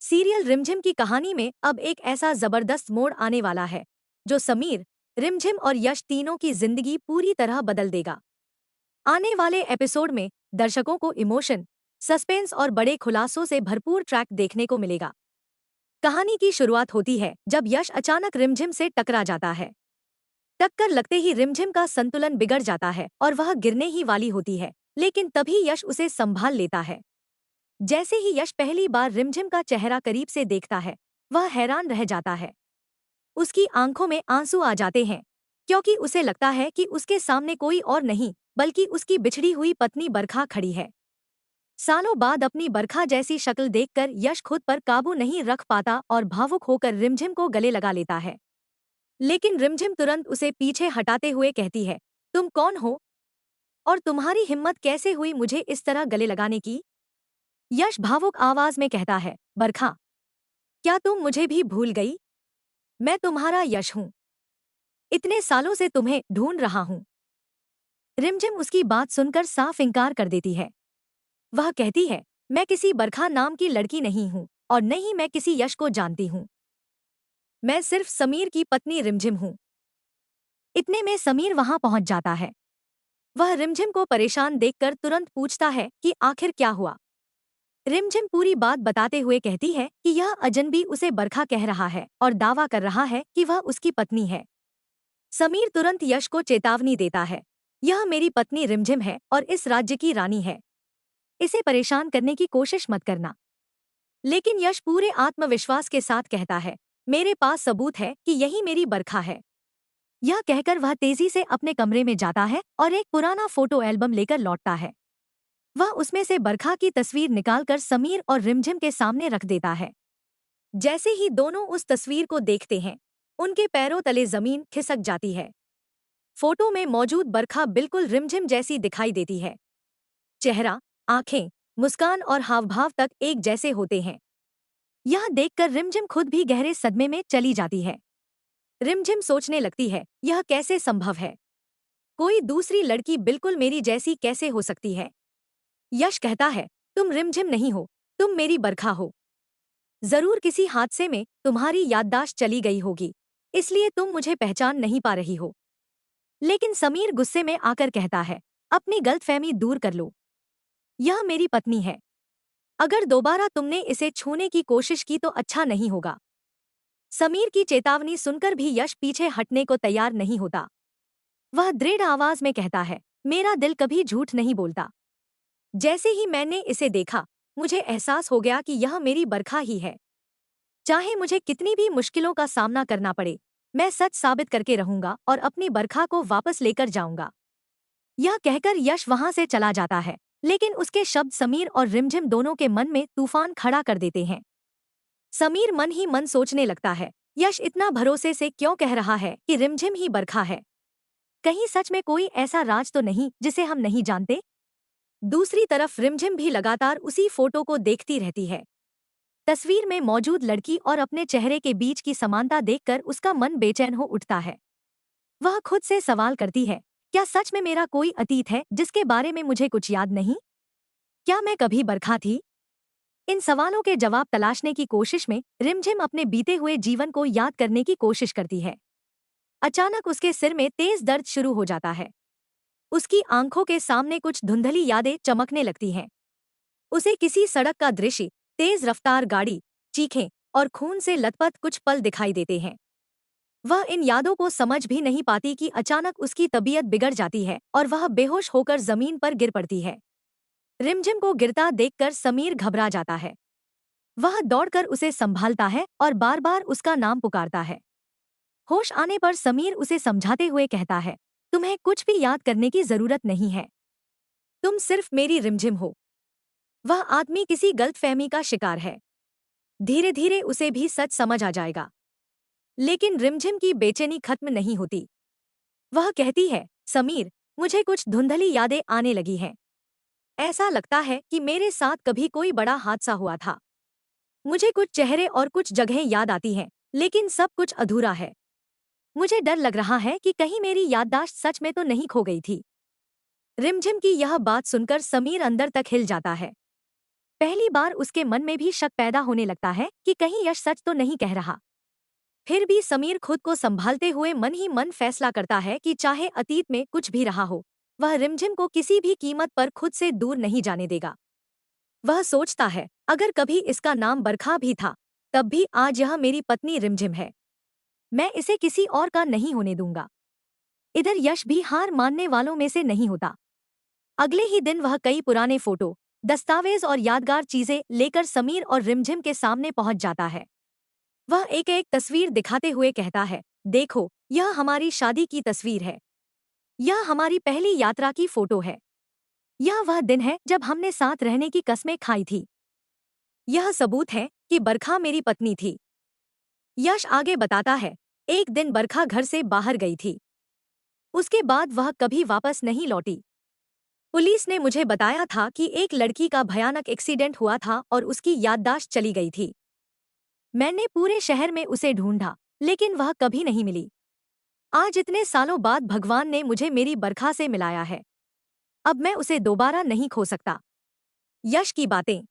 Serial रिमझिम की कहानी में अब एक ऐसा जबरदस्त मोड़ आने वाला है जो समीर, रिमझिम और यश तीनों की जिंदगी पूरी तरह बदल देगा। आने वाले एपिसोड में दर्शकों को इमोशन, सस्पेंस और बड़े खुलासों से भरपूर ट्रैक देखने को मिलेगा। कहानी की शुरुआत होती है जब यश अचानक रिमझिम से टकरा जाता है। टक्कर लगते ही रिमझिम का संतुलन बिगड़ जाता है और वह गिरने ही वाली होती है, लेकिन तभी यश उसे संभाल लेता है। जैसे ही यश पहली बार रिमझिम का चेहरा करीब से देखता है, वह हैरान रह जाता है। उसकी आंखों में आंसू आ जाते हैं, क्योंकि उसे लगता है कि उसके सामने कोई और नहीं बल्कि उसकी बिछड़ी हुई पत्नी बरखा खड़ी है। सालों बाद अपनी बरखा जैसी शक्ल देखकर यश खुद पर काबू नहीं रख पाता और भावुक होकर रिमझिम को गले लगा लेता है। लेकिन रिमझिम तुरंत उसे पीछे हटाते हुए कहती है, तुम कौन हो और तुम्हारी हिम्मत कैसे हुई मुझे इस तरह गले लगाने की? यश भावुक आवाज में कहता है, बरखा, क्या तुम मुझे भी भूल गई? मैं तुम्हारा यश हूं। इतने सालों से तुम्हें ढूंढ रहा हूं। रिमझिम उसकी बात सुनकर साफ इंकार कर देती है। वह कहती है, मैं किसी बरखा नाम की लड़की नहीं हूं और न ही मैं किसी यश को जानती हूं। मैं सिर्फ समीर की पत्नी रिमझिम हूं। इतने में समीर वहां पहुंच जाता है। वह रिमझिम को परेशान देखकर तुरंत पूछता है कि आखिर क्या हुआ। रिमझिम पूरी बात बताते हुए कहती है कि यह अजनबी उसे बरखा कह रहा है और दावा कर रहा है कि वह उसकी पत्नी है। समीर तुरंत यश को चेतावनी देता है, यह मेरी पत्नी रिमझिम है और इस राज्य की रानी है। इसे परेशान करने की कोशिश मत करना। लेकिन यश पूरे आत्मविश्वास के साथ कहता है, मेरे पास सबूत है कि यही मेरी बरखा है। यह कहकर वह तेजी से अपने कमरे में जाता है और एक पुराना फोटो एल्बम लेकर लौटता है। वह उसमें से बरखा की तस्वीर निकालकर समीर और रिमझिम के सामने रख देता है। जैसे ही दोनों उस तस्वीर को देखते हैं, उनके पैरों तले जमीन खिसक जाती है। फोटो में मौजूद बरखा बिल्कुल रिमझिम जैसी दिखाई देती है। चेहरा, आंखें, मुस्कान और हावभाव तक एक जैसे होते हैं। यह देखकर रिमझिम खुद भी गहरे सदमे में चली जाती है। रिमझिम सोचने लगती है, यह कैसे संभव है? कोई दूसरी लड़की बिल्कुल मेरी जैसी कैसे हो सकती है? यश कहता है, तुम रिमझिम नहीं हो, तुम मेरी बरखा हो। जरूर किसी हादसे में तुम्हारी याददाश्त चली गई होगी, इसलिए तुम मुझे पहचान नहीं पा रही हो। लेकिन समीर गुस्से में आकर कहता है, अपनी गलतफहमी दूर कर लो। यह मेरी पत्नी है। अगर दोबारा तुमने इसे छूने की कोशिश की तो अच्छा नहीं होगा। समीर की चेतावनी सुनकर भी यश पीछे हटने को तैयार नहीं होता। वह दृढ़ आवाज में कहता है, मेरा दिल कभी झूठ नहीं बोलता। जैसे ही मैंने इसे देखा, मुझे एहसास हो गया कि यह मेरी बरखा ही है। चाहे मुझे कितनी भी मुश्किलों का सामना करना पड़े, मैं सच साबित करके रहूंगा और अपनी बरखा को वापस लेकर जाऊंगा। यह कहकर यश वहां से चला जाता है, लेकिन उसके शब्द समीर और रिमझिम दोनों के मन में तूफान खड़ा कर देते हैं। समीर मन ही मन सोचने लगता है, यश इतना भरोसे से क्यों कह रहा है कि रिमझिम ही बरखा है? कहीं सच में कोई ऐसा राज तो नहीं जिसे हम नहीं जानते? दूसरी तरफ रिमझिम भी लगातार उसी फोटो को देखती रहती है। तस्वीर में मौजूद लड़की और अपने चेहरे के बीच की समानता देखकर उसका मन बेचैन हो उठता है। वह खुद से सवाल करती है, क्या सच में मेरा कोई अतीत है जिसके बारे में मुझे कुछ याद नहीं? क्या मैं कभी बरखा थी? इन सवालों के जवाब तलाशने की कोशिश में रिमझिम अपने बीते हुए जीवन को याद करने की कोशिश करती है। अचानक उसके सिर में तेज दर्द शुरू हो जाता है। उसकी आंखों के सामने कुछ धुंधली यादें चमकने लगती हैं। उसे किसी सड़क का दृश्य, तेज रफ्तार गाड़ी, चीखें और खून से लथपथ कुछ पल दिखाई देते हैं। वह इन यादों को समझ भी नहीं पाती कि अचानक उसकी तबीयत बिगड़ जाती है और वह बेहोश होकर जमीन पर गिर पड़ती है। रिमझिम को गिरता देखकर समीर घबरा जाता है। वह दौड़कर उसे संभालता है और बार बार उसका नाम पुकारता है। होश आने पर समीर उसे समझाते हुए कहता है, तुम्हें कुछ भी याद करने की जरूरत नहीं है। तुम सिर्फ मेरी रिमझिम हो। वह आदमी किसी गलतफहमी का शिकार है। धीरे धीरे उसे भी सच समझ आ जाएगा। लेकिन रिमझिम की बेचैनी खत्म नहीं होती। वह कहती है, समीर, मुझे कुछ धुंधली यादें आने लगी हैं। ऐसा लगता है कि मेरे साथ कभी कोई बड़ा हादसा हुआ था। मुझे कुछ चेहरे और कुछ जगहें याद आती हैं, लेकिन सब कुछ अधूरा है। मुझे डर लग रहा है कि कहीं मेरी याददाश्त सच में तो नहीं खो गई थी। रिमझिम की यह बात सुनकर समीर अंदर तक हिल जाता है। पहली बार उसके मन में भी शक पैदा होने लगता है कि कहीं यश सच तो नहीं कह रहा। फिर भी समीर खुद को संभालते हुए मन ही मन फैसला करता है कि चाहे अतीत में कुछ भी रहा हो, वह रिमझिम को किसी भी कीमत पर खुद से दूर नहीं जाने देगा। वह सोचता है, अगर कभी इसका नाम बरखा भी था, तब भी आज यह मेरी पत्नी रिमझिम है। मैं इसे किसी और का नहीं होने दूंगा। इधर यश भी हार मानने वालों में से नहीं होता। अगले ही दिन वह कई पुराने फोटो, दस्तावेज और यादगार चीजें लेकर समीर और रिमझिम के सामने पहुंच जाता है। वह एक एक तस्वीर दिखाते हुए कहता है, देखो, यह हमारी शादी की तस्वीर है। यह हमारी पहली यात्रा की फोटो है। यह वह दिन है जब हमने साथ रहने की कस्में खाई थी। यह सबूत है कि बरखा मेरी पत्नी थी। यश आगे बताता है, एक दिन बरखा घर से बाहर गई थी। उसके बाद वह कभी वापस नहीं लौटी। पुलिस ने मुझे बताया था कि एक लड़की का भयानक एक्सीडेंट हुआ था और उसकी याददाश्त चली गई थी। मैंने पूरे शहर में उसे ढूंढा, लेकिन वह कभी नहीं मिली। आज इतने सालों बाद भगवान ने मुझे मेरी बरखा से मिलाया है। अब मैं उसे दोबारा नहीं खो सकता। यश की बातें।